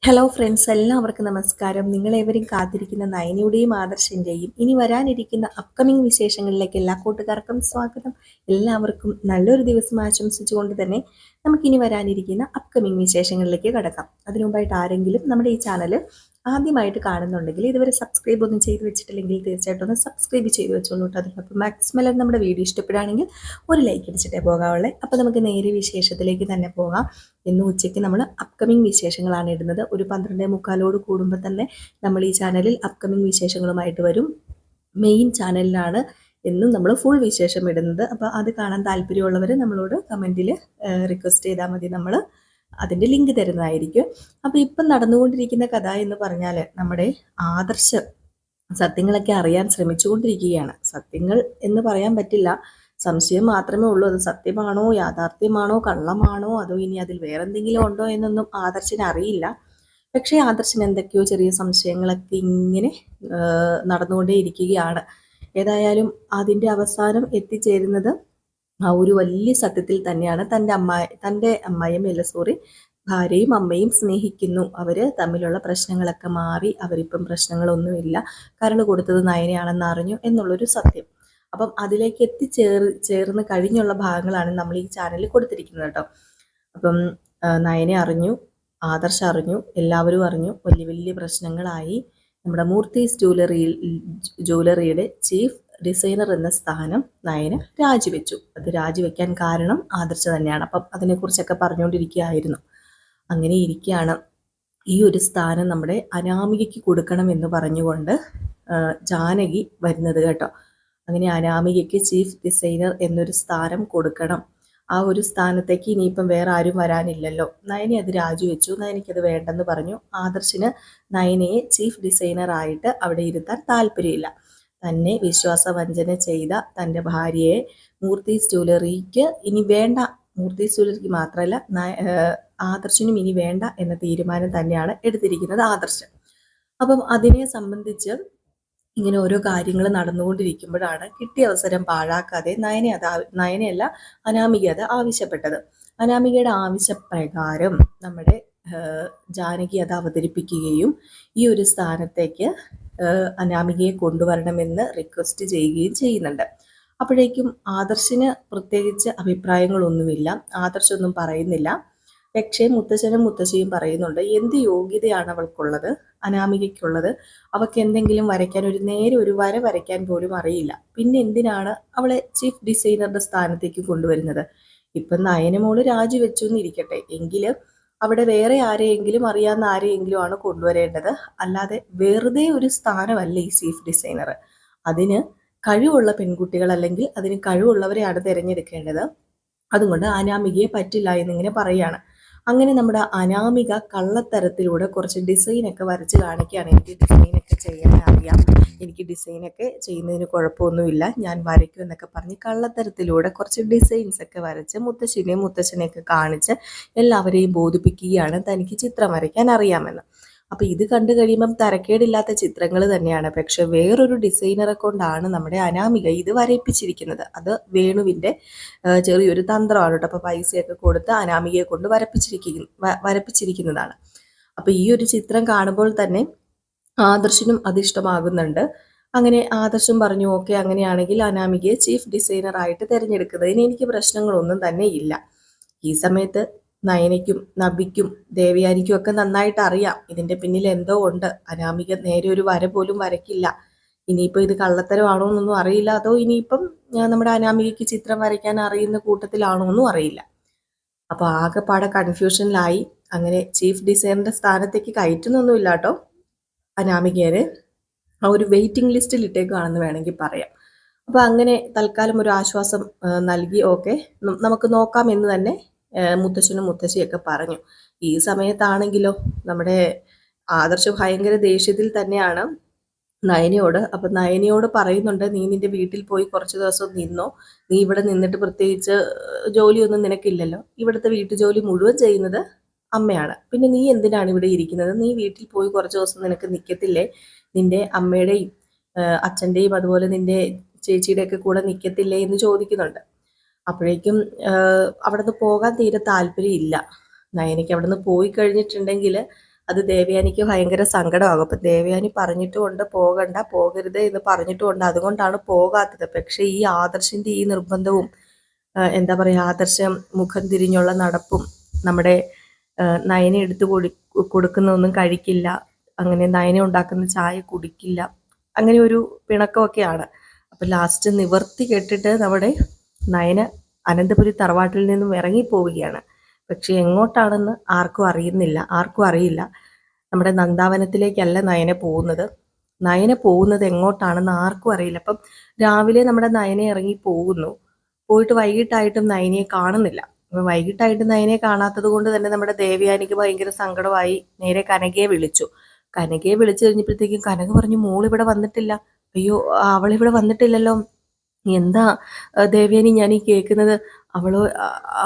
Hello friends, എല്ലാവർക്കും നമസ്കാരം. നിങ്ങളേവരും കാത്തിരിക്കുന്ന നയനയുടെയും ആദർശിൻ്റെയും ഇനി വരാനിരിക്കുന്ന അപ്കമിങ് വിശേഷങ്ങളിലേക്ക് എല്ലാ കൂട്ടുകാർക്കും സ്വാഗതം. എല്ലാവർക്കും നല്ലൊരു ദിവസം ആശംസിച്ചുകൊണ്ട് തന്നെ നമുക്കിനി വരാനിരിക്കുന്ന അപ്കമിങ് വിശേഷങ്ങളിലേക്ക് കടക്കാം. അതിനു മുമ്പായിട്ട് ആരെങ്കിലും നമ്മുടെ ഈ ചാനൽ ആദ്യമായിട്ട് കാണുന്നുണ്ടെങ്കിൽ ഇതുവരെ സബ്സ്ക്രൈബ് ഒന്നും ചെയ്ത് വെച്ചിട്ടില്ലെങ്കിൽ തീർച്ചയായിട്ടും ഒന്ന് സബ്സ്ക്രൈബ് ചെയ്ത് വെച്ചോളൂ. അതിനൊപ്പം മാക്സിമം നമ്മുടെ വീഡിയോ ഇഷ്ടപ്പെടുകയാണെങ്കിൽ ഒരു ലൈക്ക് അടിച്ചിട്ടേ പോകാവുള്ളേ. അപ്പോൾ നമുക്ക് നേരെ വിശേഷത്തിലേക്ക് തന്നെ പോകാം. ഇന്ന് ഉച്ചയ്ക്ക് നമ്മൾ അപ്കമിങ് വിശേഷങ്ങളാണ് ഇടുന്നത്. ഒരു 12:45 കൂടുമ്പോൾ തന്നെ നമ്മൾ ഈ ചാനലിൽ അപ്കമിങ് വിശേഷങ്ങളുമായിട്ട് വരും. മെയിൻ ചാനലിലാണ് എന്നും നമ്മൾ ഫുൾ വിശേഷം ഇടുന്നത്. അപ്പോൾ അത് കാണാൻ താല്പര്യമുള്ളവർ നമ്മളോട് കമൻറ്റിൽ റിക്വസ്റ്റ് ചെയ്താൽ മതി, നമ്മൾ അതിൻ്റെ ലിങ്ക് തരുന്നതായിരിക്കും. അപ്പോൾ ഇപ്പം നടന്നുകൊണ്ടിരിക്കുന്ന കഥ എന്ന് പറഞ്ഞാൽ നമ്മുടെ ആദർശം സത്യങ്ങളൊക്കെ അറിയാൻ ശ്രമിച്ചുകൊണ്ടിരിക്കുകയാണ്. സത്യങ്ങൾ എന്ന് പറയാൻ പറ്റില്ല, സംശയം മാത്രമേ ഉള്ളൂ. അത് സത്യമാണോ, യാഥാർത്ഥ്യമാണോ, കള്ളമാണോ, അതോ ഇനി അതിൽ വേറെന്തെങ്കിലും ഉണ്ടോ എന്നൊന്നും ആദർശന് അറിയില്ല. പക്ഷേ ആദർശന് എന്തൊക്കെയോ ചെറിയ സംശയങ്ങളൊക്കെ ഇങ്ങനെ നടന്നുകൊണ്ടേ ഇരിക്കുകയാണ്. ഏതായാലും അതിൻ്റെ അവസാനം എത്തിച്ചേരുന്നത് ആ ഒരു വലിയ സത്യത്തിൽ തന്നെയാണ്. തൻ്റെ അമ്മയും ഭാര്യയും അമ്മയും സ്നേഹിക്കുന്നു. അവർ തമ്മിലുള്ള പ്രശ്നങ്ങളൊക്കെ മാറി, അവരിപ്പം പ്രശ്നങ്ങളൊന്നുമില്ല. കരൾ കൊടുത്തത് നയനയാണെന്ന് അറിഞ്ഞു എന്നുള്ളൊരു സത്യം. അപ്പം അതിലേക്ക് ചേർന്ന് കഴിഞ്ഞുള്ള ഭാഗങ്ങളാണ് നമ്മൾ ഈ ചാനലിൽ കൊടുത്തിരിക്കുന്നത് കേട്ടോ. അപ്പം നയനെ അറിഞ്ഞു, ആദർശ് അറിഞ്ഞു, എല്ലാവരും അറിഞ്ഞു. വലിയ വലിയ പ്രശ്നങ്ങളായി. നമ്മുടെ മൂർത്തീസ് ജ്വല്ലറിയുടെ ചീഫ് ഡിസൈനർ എന്ന സ്ഥാനം നയന രാജിവെച്ചു. അത് രാജിവെക്കാൻ കാരണം ആദർശ് തന്നെയാണ്. അപ്പം അതിനെക്കുറിച്ചൊക്കെ പറഞ്ഞുകൊണ്ടിരിക്കുകയായിരുന്നു. അങ്ങനെ ഇരിക്കുകയാണ് ഈ ഒരു സ്ഥാനം നമ്മുടെ അനാമികയ്ക്ക് കൊടുക്കണം എന്ന് പറഞ്ഞുകൊണ്ട് ജാനകി വരുന്നത് കേട്ടോ. അങ്ങനെ അനാമികയ്ക്ക് ചീഫ് ഡിസൈനർ എന്നൊരു സ്ഥാനം കൊടുക്കണം. ആ ഒരു സ്ഥാനത്തേക്ക് ഇനിയിപ്പം വേറെ ആരും വരാനില്ലല്ലോ. നയനെ അത് രാജിവെച്ചു. നയനയ്ക്കത് വേണ്ടെന്ന് പറഞ്ഞു. ആദർശിന് നയനയെ ചീഫ് ഡിസൈനറായിട്ട് അവിടെ ഇരുത്താൻ താല്പര്യമില്ല. തന്നെ വിശ്വാസവഞ്ചന ചെയ്ത തൻ്റെ ഭാര്യയെ മൂർത്തീസ് ജ്വല്ലറിക്ക് ഇനി വേണ്ട, മൂർത്തീസ് ജ്വല്ലറിക്ക് മാത്രമല്ല ആദർശിനും ഇനി വേണ്ട എന്ന തീരുമാനം തന്നെയാണ് എടുത്തിരിക്കുന്നത് ആദർശ്. അപ്പം അതിനെ സംബന്ധിച്ച് ഇങ്ങനെ ഓരോ കാര്യങ്ങൾ നടന്നുകൊണ്ടിരിക്കുമ്പോഴാണ് കിട്ടിയ അവസരം പാഴാക്കാതെ നയനയല്ല അനാമിക അത് ആവശ്യപ്പെട്ടത്. അനാമികയുടെ ആവശ്യപ്രകാരം നമ്മുടെ ജാനകി അത് അവതരിപ്പിക്കുകയും ഈ ഒരു സ്ഥാനത്തേക്ക് അനാമികയെ കൊണ്ടുവരണമെന്ന് റിക്വസ്റ്റ് ചെയ്യുകയും ചെയ്യുന്നുണ്ട്. അപ്പോഴേക്കും ആദർശിന് പ്രത്യേകിച്ച് അഭിപ്രായങ്ങളൊന്നുമില്ല. ആദർശൊന്നും പറയുന്നില്ല. പക്ഷേ മുത്തശ്ശനും മുത്തശ്ശിയും പറയുന്നുണ്ട്, എന്ത് യോഗ്യതയാണ് അവൾക്കുള്ളത്, അനാമികയ്ക്കുള്ളത്? അവൾക്ക് എന്തെങ്കിലും വരയ്ക്കാൻ, ഒരു വര വരയ്ക്കാൻ പോലും അറിയില്ല. പിന്നെ എന്തിനാണ് അവളെ ചീഫ് ഡിസൈനറുടെ സ്ഥാനത്തേക്ക് കൊണ്ടുവരുന്നത്? ഇപ്പം നയനമോള് രാജിവെച്ചു എന്നിരിക്കട്ടെ, എങ്കിൽ അവിടെ വേറെ ആരെയെങ്കിലും, അറിയാവുന്ന ആരെയെങ്കിലും ആണ് കൊണ്ടുവരേണ്ടത്. അല്ലാതെ വെറുതെ ഒരു സ്ഥാനമല്ല ഈ ചീഫ് ഡിസൈനർ. അതിന് കഴിവുള്ള പെൺകുട്ടികൾ അല്ലെങ്കിൽ അതിന് കഴിവുള്ളവരെയാണ് തിരഞ്ഞെടുക്കേണ്ടത്. അതുകൊണ്ട് അനാമികയെ പറ്റില്ല എന്നിങ്ങനെ പറയുകയാണ്. അങ്ങനെ നമ്മുടെ അനാമിക കള്ളത്തരത്തിലൂടെ കുറച്ച് ഡിസൈനൊക്കെ വരച്ച് കാണിക്കുകയാണ്. എനിക്ക് ഡിസൈനൊക്കെ ചെയ്യാൻ അറിയാം, എനിക്ക് ഡിസൈനൊക്കെ ചെയ്യുന്നതിന് കുഴപ്പമൊന്നുമില്ല, ഞാൻ വരയ്ക്കും എന്നൊക്കെ പറഞ്ഞ് കള്ളത്തരത്തിലൂടെ കുറച്ച് ഡിസൈൻസൊക്കെ വരച്ച് മുത്തശ്ശനെയൊക്കെ കാണിച്ച് എല്ലാവരെയും ബോധിപ്പിക്കുകയാണ് തനിക്ക് ചിത്രം വരയ്ക്കാൻ അറിയാമെന്ന്. അപ്പോൾ ഇത് കണ്ടു കഴിയുമ്പം തരക്കേടില്ലാത്ത ചിത്രങ്ങൾ തന്നെയാണ്. പക്ഷെ വേറൊരു ഡിസൈനറെ കൊണ്ടാണ് നമ്മുടെ അനാമിക ഇത് വരയിപ്പിച്ചിരിക്കുന്നത്. അത് വേണുവിൻ്റെ ചെറിയൊരു തന്ത്രമാണ് കേട്ടോ. അപ്പോൾ പൈസയൊക്കെ കൊടുത്ത് അനാമികയെ കൊണ്ട് വരപ്പിച്ചിരിക്കുന്നതാണ്. അപ്പോൾ ഈ ഒരു ചിത്രം കാണുമ്പോൾ തന്നെ ആദർശിനും അത് ഇഷ്ടമാകുന്നുണ്ട്. അങ്ങനെ ആദർശം പറഞ്ഞു, ഓക്കെ, അങ്ങനെയാണെങ്കിൽ അനാമികയെ ചീഫ് ഡിസൈനറായിട്ട് തിരഞ്ഞെടുക്കുന്നതിന് എനിക്ക് പ്രശ്നങ്ങളൊന്നും തന്നെ ഇല്ല. ഈ സമയത്ത് നയനയ്ക്കും നബിക്കും ദേവയാനിക്കും ഒക്കെ നന്നായിട്ട് അറിയാം ഇതിൻ്റെ പിന്നിൽ എന്തോ ഉണ്ട്. അനാമിക നേരെ ഒരു വര പോലും വരയ്ക്കില്ല. ഇനിയിപ്പോൾ ഇത് കള്ളത്തരമാണോ എന്നൊന്നും അറിയില്ല, അതോ ഇനിയിപ്പം നമ്മുടെ അനാമികയ്ക്ക് ചിത്രം വരയ്ക്കാൻ അറിയുന്ന കൂട്ടത്തിലാണോ എന്നും അറിയില്ല. അപ്പോൾ ആകെപ്പാടെ കൺഫ്യൂഷനിലായി. അങ്ങനെ ചീഫ് ഡിസൈനറുടെ സ്ഥാനത്തേക്ക് കയറ്റുന്നൊന്നുമില്ല കേട്ടോ. അനാമികയെ ആ ഒരു വെയിറ്റിംഗ് ലിസ്റ്റിൽ ഇട്ടേക്കുകയാണെന്ന് വേണമെങ്കിൽ പറയാം. അപ്പോൾ അങ്ങനെ തൽക്കാലം ഒരു ആശ്വാസം നൽകി, ഓക്കെ നമുക്ക് നോക്കാം എന്ന് തന്നെ മുത്തശ്ശനും മുത്തശ്ശിയൊക്കെ പറഞ്ഞു. ഈ സമയത്താണെങ്കിലോ നമ്മുടെ ആദർശ് ഭയങ്കര ദേഷ്യത്തിൽ തന്നെയാണ് നയനയോട്. അപ്പം നയനയോട് പറയുന്നുണ്ട്, നീ നിന്റെ വീട്ടിൽ പോയി കുറച്ച് ദിവസം നിന്നോ, നീ ഇവിടെ നിന്നിട്ട് പ്രത്യേകിച്ച് ജോലിയൊന്നും നിനക്കില്ലല്ലോ, ഇവിടുത്തെ വീട്ടുജോലി മുഴുവൻ ചെയ്യുന്നത് അമ്മയാണ്, പിന്നെ നീ എന്തിനാണ് ഇവിടെ ഇരിക്കുന്നത്? നീ വീട്ടിൽ പോയി കുറച്ച് ദിവസം നിനക്ക് നിൽക്കത്തില്ലേ? നിന്റെ അമ്മയുടെയും അച്ഛൻ്റെയും അതുപോലെ നിന്റെ ചേച്ചിയുടെയൊക്കെ കൂടെ നിൽക്കത്തില്ലേ എന്ന് ചോദിക്കുന്നുണ്ട്. അപ്പോഴേക്കും അവിടെ നിന്ന് പോകാൻ തീരെ താല്പര്യമില്ല നയനയ്ക്ക്. അവിടെ നിന്ന് പോയി കഴിഞ്ഞിട്ടുണ്ടെങ്കിൽ അത് ദേവയാനിക്ക് ഭയങ്കര സങ്കടമാകും. അപ്പം ദേവയാനി പറഞ്ഞിട്ടുമുണ്ട് പോകണ്ട, പോകരുത് എന്ന് പറഞ്ഞിട്ടുമുണ്ട്, അതുകൊണ്ടാണ് പോകാത്തത്. പക്ഷേ ഈ ആദർശിൻ്റെ ഈ നിർബന്ധവും എന്താ പറയുക, ആദർശം മുഖം തിരിഞ്ഞുള്ള നടപ്പും, നമ്മുടെ നയന എടുത്ത് കൊടുക്കുന്നൊന്നും കഴിക്കില്ല, അങ്ങനെ നയന ഉണ്ടാക്കുന്ന ചായ കുടിക്കില്ല, അങ്ങനെ ഒരു പിണക്കമൊക്കെയാണ്. അപ്പം ലാസ്റ്റ് നിവർത്തി കെട്ടിട്ട് നമ്മുടെ നയന അനന്തപുരി തറവാട്ടിൽ നിന്നും ഇറങ്ങിപ്പോവുകയാണ്. പക്ഷെ എങ്ങോട്ടാണെന്ന് ആർക്കും അറിയില്ല. നമ്മുടെ നന്ദാവനത്തിലേക്കല്ല നയന പോകുന്നത് എങ്ങോട്ടാണെന്ന് ആർക്കും അറിയില്ല. അപ്പം രാവിലെ നമ്മുടെ നയന ഇറങ്ങി പോയിട്ട് വൈകിട്ടായിട്ടും നയനയെ കാണുന്നില്ല. അപ്പം വൈകിട്ടായിട്ട് നയനയെ കാണാത്തത് കൊണ്ട് തന്നെ നമ്മുടെ ദേവയാനിക്ക് ഭയങ്കര സങ്കടമായി. നേരെ കനകയെ വിളിച്ചു കഴിഞ്ഞപ്പോഴത്തേക്കും കനക പറഞ്ഞു, മോളിവിടെ വന്നിട്ടില്ല. അയ്യോ, അവളിവിടെ വന്നിട്ടില്ലല്ലോ, എന്താ ദേവയാനി ഞാൻ ഈ കേൾക്കുന്നത്?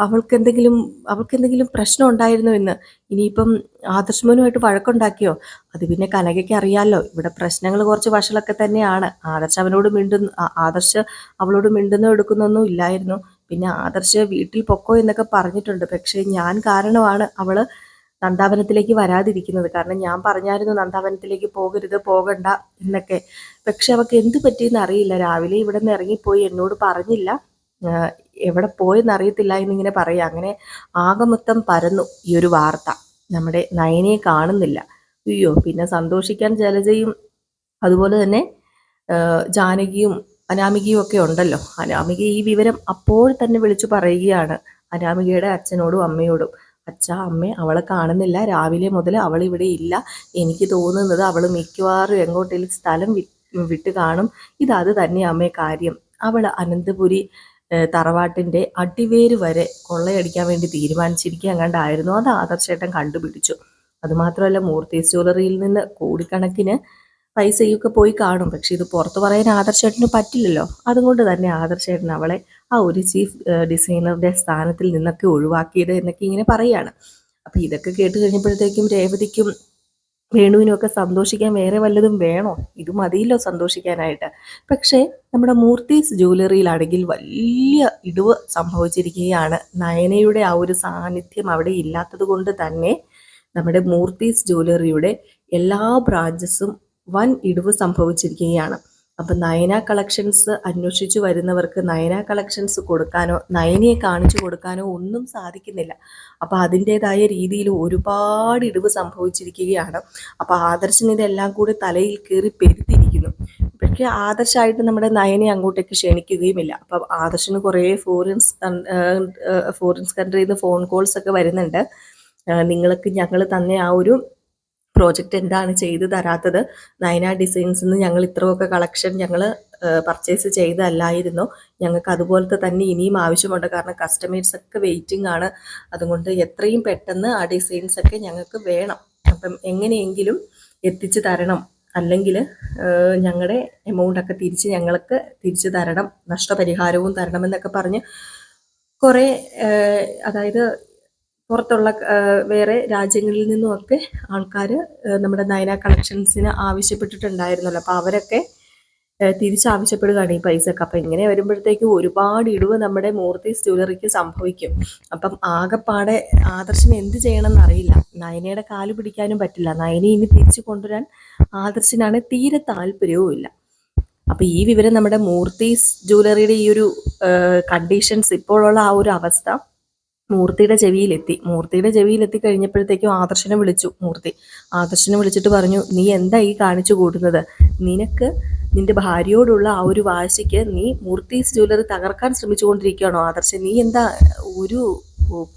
അവൾക്കെന്തെങ്കിലും പ്രശ്നം ഉണ്ടായിരുന്നു എന്ന്. ഇനിയിപ്പം ആദർശ് വഴക്കുണ്ടാക്കിയോ? അത് പിന്നെ കനകയ്ക്ക് അറിയാമല്ലോ, ഇവിടെ പ്രശ്നങ്ങൾ കുറച്ച് വഷളൊക്കെ തന്നെയാണ്. ആദർശ് അവളോട് മിണ്ടുന്നോ എടുക്കുന്നൊന്നും ഇല്ലായിരുന്നു. പിന്നെ ആദർശ് വീട്ടിൽ പൊക്കോ എന്നൊക്കെ പറഞ്ഞിട്ടുണ്ട്. പക്ഷേ ഞാൻ കാരണമാണ് അവള് നന്ദാവനത്തിലേക്ക് വരാതിരിക്കുന്നത്. കാരണം ഞാൻ പറഞ്ഞായിരുന്നു നന്ദാവനത്തിലേക്ക് പോകണ്ട എന്നൊക്കെ. പക്ഷെ അവൾക്ക് എന്ത് പറ്റിയെന്ന് അറിയില്ല. രാവിലെ ഇവിടെ നിന്ന് ഇറങ്ങിപ്പോയി, എന്നോട് പറഞ്ഞില്ല, എവിടെ പോയെന്ന് അറിയത്തില്ല എന്നിങ്ങനെ പറയാം. അങ്ങനെ ആകെ മൊത്തം പരന്നു ഈ ഒരു വാർത്ത. നമ്മുടെ നയനയെ കാണുന്നില്ല. അയ്യോ, പിന്നെ സന്തോഷിക്കാൻ ജലജയും അതുപോലെ തന്നെ ജാനകിയും അനാമികയും ഒക്കെ ഉണ്ടല്ലോ. അനാമിക ഈ വിവരം അപ്പോൾ തന്നെ വിളിച്ചു പറയുകയാണ് അനാമികയുടെ അച്ഛനോടും അമ്മയോടും. അച്ഛാ, അമ്മേ, അവളെ കാണുന്നില്ല, രാവിലെ മുതൽ അവൾ ഇവിടെ ഇല്ല. എനിക്ക് തോന്നുന്നത് അവൾ മിക്കവാറും എങ്ങോട്ടെങ്കിലും സ്ഥലം വിട്ട് കാണും. അത് തന്നെ അമ്മേ കാര്യം. അവൾ അനന്തപുരി തറവാട്ടിൻ്റെ അടിവേര് വരെ കൊള്ളയടിക്കാൻ വേണ്ടി തീരുമാനിച്ചിരിക്കുക എങ്ങാണ്ടായിരുന്നു. അത് ആദർശേട്ടൻ കണ്ടുപിടിച്ചു. അതുമാത്രമല്ല, മൂർത്തീസ് ജ്വല്ലറിയിൽ നിന്ന് കോടിക്കണക്കിന് പൈസയൊക്കെ പോയി കാണും. പക്ഷെ ഇത് പുറത്തു പറയാൻ ആദർശേട്ടന് പറ്റില്ലല്ലോ. അതുകൊണ്ട് തന്നെ ആദർശേട്ടൻ അവളെ ആ ഒരു ചീഫ് ഡിസൈനറുടെ സ്ഥാനത്തിൽ നിന്നൊക്കെ ഒഴിവാക്കിയത് എന്നൊക്കെ ഇങ്ങനെ പറയുകയാണ്. അപ്പം ഇതൊക്കെ കേട്ട് കഴിഞ്ഞപ്പോഴത്തേക്കും രേവതിക്കും വേണുവിനൊക്കെ സന്തോഷിക്കാൻ വേറെ വല്ലതും വേണോ? ഇത് മതിയല്ലോ സന്തോഷിക്കാനായിട്ട്. പക്ഷേ നമ്മുടെ മൂർത്തീസ് ജ്വല്ലറിയിലാണെങ്കിൽ വലിയ ഇടിവ് സംഭവിച്ചിരിക്കുകയാണ്. നയനയുടെ ആ ഒരു സാന്നിധ്യം അവിടെ ഇല്ലാത്തത് കൊണ്ട് തന്നെ നമ്മുടെ മൂർത്തീസ് ജ്വല്ലറിയുടെ എല്ലാ ബ്രാഞ്ചസും വൻ ഇടിവ് സംഭവിച്ചിരിക്കുകയാണ്. അപ്പം നയന കളക്ഷൻസ് അന്വേഷിച്ചു വരുന്നവർക്ക് നയന കളക്ഷൻസ് കൊടുക്കാനോ നയനയെ കാണിച്ചു കൊടുക്കാനോ ഒന്നും സാധിക്കുന്നില്ല. അപ്പോൾ അതിൻ്റേതായ രീതിയിൽ ഒരുപാട് ഇടിവ് സംഭവിച്ചിരിക്കുകയാണ്. അപ്പോൾ ആദർശിന് ഇതെല്ലാം കൂടി തലയിൽ കയറി പെരുത്തിരിക്കുന്നു. പക്ഷേ ആദർശമായിട്ട് നമ്മുടെ നയനെ അങ്ങോട്ടേക്ക് ക്ഷണിക്കുകയുമില്ല. അപ്പം ആദർശിന് കുറേ ഫോറിൻസ് കൺട്രിയിൽ നിന്ന് ഫോൺ കോൾസ് ഒക്കെ വരുന്നുണ്ട്. നിങ്ങൾക്ക് ഞങ്ങൾ തന്നെ ആ ഒരു പ്രോജക്റ്റ് എന്താണ് ചെയ്തു തരാത്തത്? നയന ഡിസൈൻസിൽ നിന്ന് ഞങ്ങൾ ഇത്രയൊക്കെ കളക്ഷൻ ഞങ്ങൾ പർച്ചേസ് ചെയ്തല്ലായിരുന്നു. ഞങ്ങൾക്ക് അതുപോലത്തെ തന്നെ ഇനിയും ആവശ്യമുണ്ട്. കാരണം കസ്റ്റമേഴ്സൊക്കെ വെയിറ്റിംഗ് ആണ്. അതുകൊണ്ട് എത്രയും പെട്ടെന്ന് ആ ഡിസൈൻസൊക്കെ ഞങ്ങൾക്ക് വേണം. അപ്പം എങ്ങനെയെങ്കിലും എത്തിച്ചു തരണം, അല്ലെങ്കിൽ ഞങ്ങളുടെ എമൗണ്ടൊക്കെ ഞങ്ങൾക്ക് തിരിച്ചു തരണം, നഷ്ടപരിഹാരവും തരണമെന്നൊക്കെ പറഞ്ഞ് കുറേ, അതായത് പുറത്തുള്ള വേറെ രാജ്യങ്ങളിൽ നിന്നുമൊക്കെ ആൾക്കാർ നമ്മുടെ നയന കളക്ഷൻസിന് ആവശ്യപ്പെട്ടിട്ടുണ്ടായിരുന്നല്ലോ. അപ്പോൾ അവരൊക്കെ തിരിച്ചാവശ്യപ്പെടുകയാണ് ഈ പൈസക്ക്. അപ്പം ഇങ്ങനെ വരുമ്പോഴത്തേക്കും ഒരുപാട് ഇടിവ് നമ്മുടെ മൂർത്തീസ് ജ്വല്ലറിക്ക് സംഭവിക്കും. അപ്പം ആകെപ്പാടെ ആദർശിന് എന്ത് ചെയ്യണമെന്ന് അറിയില്ല. നയനയുടെ കാല് പിടിക്കാനും പറ്റില്ല. നയനെ ഇനി തിരിച്ചു കൊണ്ടുവരാൻ ആദർശിനാണ് തീരെ താല്പര്യവും ഇല്ല. അപ്പം ഈ വിവരം നമ്മുടെ മൂർത്തീസ് ജ്വല്ലറിയുടെ ഈ ഒരു കണ്ടീഷൻസ്, ഇപ്പോഴുള്ള ആ ഒരു അവസ്ഥ മൂർത്തിയുടെ ചെവിയിലെത്തി കഴിഞ്ഞപ്പോഴത്തേക്കും ആദർശനെ വിളിച്ചു. ആദർശനെ വിളിച്ചിട്ട് പറഞ്ഞു, നീ എന്താ ഈ കാണിച്ചു കൂട്ടുന്നത്? നിനക്ക് നിന്റെ ഭാര്യയോടുള്ള ആ ഒരു വാശിക്ക് നീ മൂർത്തീസ് ജ്വല്ലറി തകർക്കാൻ ശ്രമിച്ചുകൊണ്ടിരിക്കുകയാണോ ആദർശൻ? നീ എന്താ ഒരു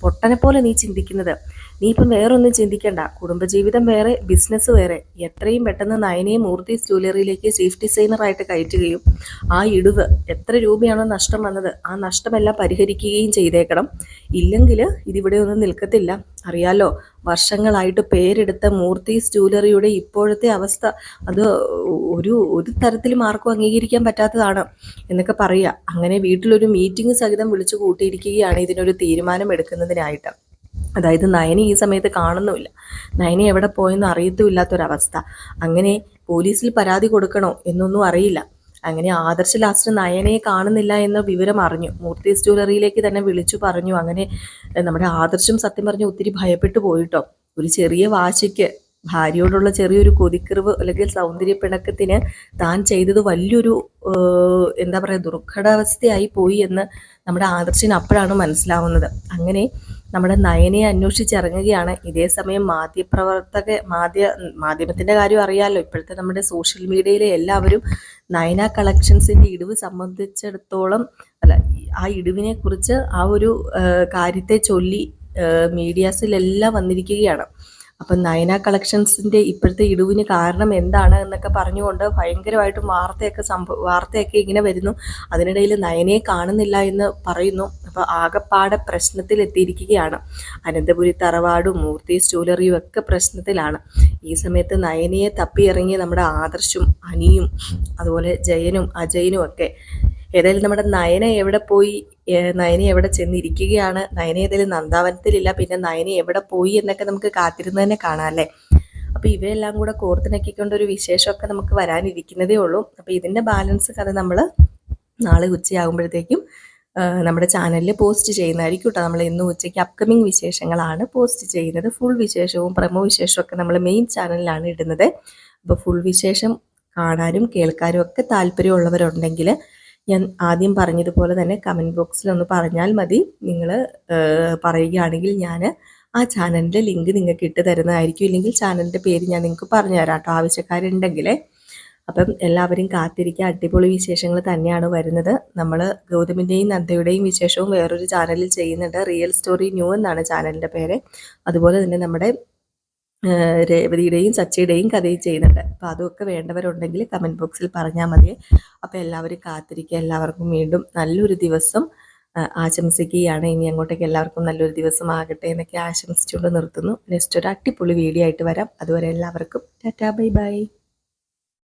പൊട്ടനെ പോലെ നീ ചിന്തിക്കുന്നത്? നീ ഇപ്പം വേറെ ഒന്നും ചിന്തിക്കണ്ട. കുടുംബജീവിതം വേറെ, ബിസിനസ് വേറെ. എത്രയും പെട്ടെന്ന് നയനയെ മൂർത്തീസ് ജ്വല്ലറിയിലേക്ക് ചീഫ് ഡിസൈനറായിട്ട് കയറ്റുകയും ആ ഇടിവ് എത്ര രൂപയാണോ നഷ്ടം വന്നത് ആ നഷ്ടമെല്ലാം പരിഹരിക്കുകയും ചെയ്തേക്കണം. ഇല്ലെങ്കിൽ ഇതിവിടെ ഒന്നും നിൽക്കത്തില്ല. അറിയാലോ, വർഷങ്ങളായിട്ട് പേരെടുത്ത മൂർത്തീസ് ജ്വല്ലറിയുടെ ഇപ്പോഴത്തെ അവസ്ഥ അത് ഒരു തരത്തിലും ആർക്കും അംഗീകരിക്കാൻ പറ്റാത്തതാണ് എന്നൊക്കെ പറയുക. അങ്ങനെ വീട്ടിലൊരു മീറ്റിംഗ് സഹിതം വിളിച്ചു കൂട്ടിയിരിക്കുകയാണ് ഇതിനൊരു തീരുമാനം എടുക്കുന്നതിനായിട്ട്. അതായത് നയനെ ഈ സമയത്ത് കാണുന്നുമില്ല. നയനെ എവിടെ പോയെന്ന് അറിയത്തുമില്ലാത്തൊരവസ്ഥ. അങ്ങനെ പോലീസിൽ പരാതി കൊടുക്കണോ എന്നൊന്നും അറിയില്ല. അങ്ങനെ ആദർശ ലാസ്റ്റ് നയനയെ കാണുന്നില്ല എന്ന വിവരം അറിഞ്ഞു. മൂർത്തീസ് ജ്വല്ലറിയിലേക്ക് തന്നെ വിളിച്ചു പറഞ്ഞു. അങ്ങനെ നമ്മുടെ ആദർശം സത്യം പറഞ്ഞ് ഒത്തിരി ഭയപ്പെട്ടു പോയിട്ടോ. ഒരു ചെറിയ വാശിക്ക് ഭാര്യയോടുള്ള ചെറിയൊരു കൊതിക്കറിവ് അല്ലെങ്കിൽ സൗന്ദര്യ പിണക്കത്തിന് താൻ ചെയ്തത് വലിയൊരു എന്താ പറയുക ദുർഘടാവസ്ഥയായി പോയി എന്ന് നമ്മുടെ ആദർശിന് അപ്പോഴാണ് മനസ്സിലാവുന്നത്. അങ്ങനെ നമ്മുടെ നയനയെ അന്വേഷിച്ചിറങ്ങുകയാണ്. ഇതേ സമയം മാധ്യമത്തിൻ്റെ കാര്യം അറിയാമല്ലോ, ഇപ്പോഴത്തെ നമ്മുടെ സോഷ്യൽ മീഡിയയിലെ എല്ലാവരും നയന കളക്ഷൻസിൻ്റെ ഇടിവ് സംബന്ധിച്ചിടത്തോളം അല്ല, ആ ഇടിവിനെ കുറിച്ച് ആ ഒരു കാര്യത്തെ ചൊല്ലി മീഡിയാസിലെല്ലാം വന്നിരിക്കുകയാണ്. അപ്പം നയന കളക്ഷൻസിൻ്റെ ഇപ്പോഴത്തെ ഇടിവിന് കാരണം എന്താണ് എന്നൊക്കെ പറഞ്ഞുകൊണ്ട് ഭയങ്കരമായിട്ടും വാർത്തയൊക്കെ ഇങ്ങനെ വരുന്നു. അതിനിടയിൽ നയനയെ കാണുന്നില്ല എന്ന് പറയുന്നു. അപ്പോൾ ആകപ്പാടെ പ്രശ്നത്തിലെത്തിയിരിക്കുകയാണ്. അനന്തപുരി തറവാടും മൂർത്തീസ് ജ്വല്ലറിയും ഒക്കെ പ്രശ്നത്തിലാണ്. ഈ സമയത്ത് നയനയെ തപ്പിയിറങ്ങിയ നമ്മുടെ ആദർശും അനിയും അതുപോലെ ജയനും അജയനും ഒക്കെ. ഏതായാലും നമ്മുടെ നയന എവിടെ പോയി, നയന എവിടെ ചെന്നിരിക്കുകയാണ്, നയന ഏതായാലും നന്ദാവനത്തിലില്ല, പിന്നെ നയന എവിടെ പോയി എന്നൊക്കെ നമുക്ക് കാത്തിരുന്ന് തന്നെ കാണാം അല്ലേ. അപ്പോൾ ഇവയെല്ലാം കൂടെ കോർത്തിണക്കിക്കൊണ്ടൊരു വിശേഷമൊക്കെ നമുക്ക് വരാനിരിക്കുന്നതേ ഉള്ളൂ. അപ്പോൾ ഇതിൻ്റെ ബാലൻസ് കഥ നമ്മൾ നാളെ ഉച്ചയാകുമ്പോഴത്തേക്കും നമ്മുടെ ചാനലിൽ പോസ്റ്റ് ചെയ്യുന്നതായിരിക്കും കേട്ടോ. നമ്മൾ ഇന്ന് ഉച്ചയ്ക്ക് അപ്കമിങ് വിശേഷങ്ങളാണ് പോസ്റ്റ് ചെയ്യുന്നത്. ഫുൾ വിശേഷവും പ്രമോ വിശേഷവും ഒക്കെ നമ്മൾ മെയിൻ ചാനലിലാണ് ഇടുന്നത്. അപ്പോൾ ഫുൾ വിശേഷം കാണാനും കേൾക്കാനും ഒക്കെ താല്പര്യമുള്ളവരുണ്ടെങ്കിൽ ഞാൻ ആദ്യം പറഞ്ഞതുപോലെ തന്നെ കമൻറ്റ് ബോക്സിൽ ഒന്ന് പറഞ്ഞാൽ മതി. നിങ്ങൾ പറയുകയാണെങ്കിൽ ഞാൻ ആ ചാനലിൻ്റെ ലിങ്ക് നിങ്ങൾക്ക് ഇട്ട് തരുന്നതായിരിക്കും. ഇല്ലെങ്കിൽ ചാനലിൻ്റെ പേര് ഞാൻ നിങ്ങൾക്ക് പറഞ്ഞു തരാം കേട്ടോ, ആവശ്യക്കാരുണ്ടെങ്കിൽ. അപ്പം എല്ലാവരും കാത്തിരിക്കുക. അടിപൊളി വിശേഷങ്ങൾ തന്നെയാണ് വരുന്നത്. നമ്മൾ ഗൗതമിൻ്റെയും നന്ദയുടെയും വിശേഷവും വേറൊരു ചാനലിൽ ചെയ്യുന്നുണ്ട്. റിയൽ സ്റ്റോറി ന്യൂ എന്നാണ് ചാനലിൻ്റെ പേര്. അതുപോലെ തന്നെ നമ്മുടെ രേവതിയുടെയും സച്ചിയുടെയും കഥയും ചെയ്യുന്നുണ്ട്. അപ്പോൾ അതൊക്കെ വേണ്ടവരുണ്ടെങ്കിൽ കമൻറ്റ് ബോക്സിൽ പറഞ്ഞാൽ മതി. അപ്പോൾ എല്ലാവരും കാത്തിരിക്കുക. എല്ലാവർക്കും വീണ്ടും നല്ലൊരു ദിവസം ആശംസിക്കുകയാണ്. ഇനി അങ്ങോട്ടേക്ക് എല്ലാവർക്കും നല്ലൊരു ദിവസം ആകട്ടെ എന്നൊക്കെ ആശംസിച്ചുകൊണ്ട് നിർത്തുന്നു. നെക്സ്റ്റ് ഒരു അടിപൊളി വീഡിയോ ആയിട്ട് വരാം. അതുവരെ എല്ലാവർക്കും ടാറ്റാ ബൈ ബൈ.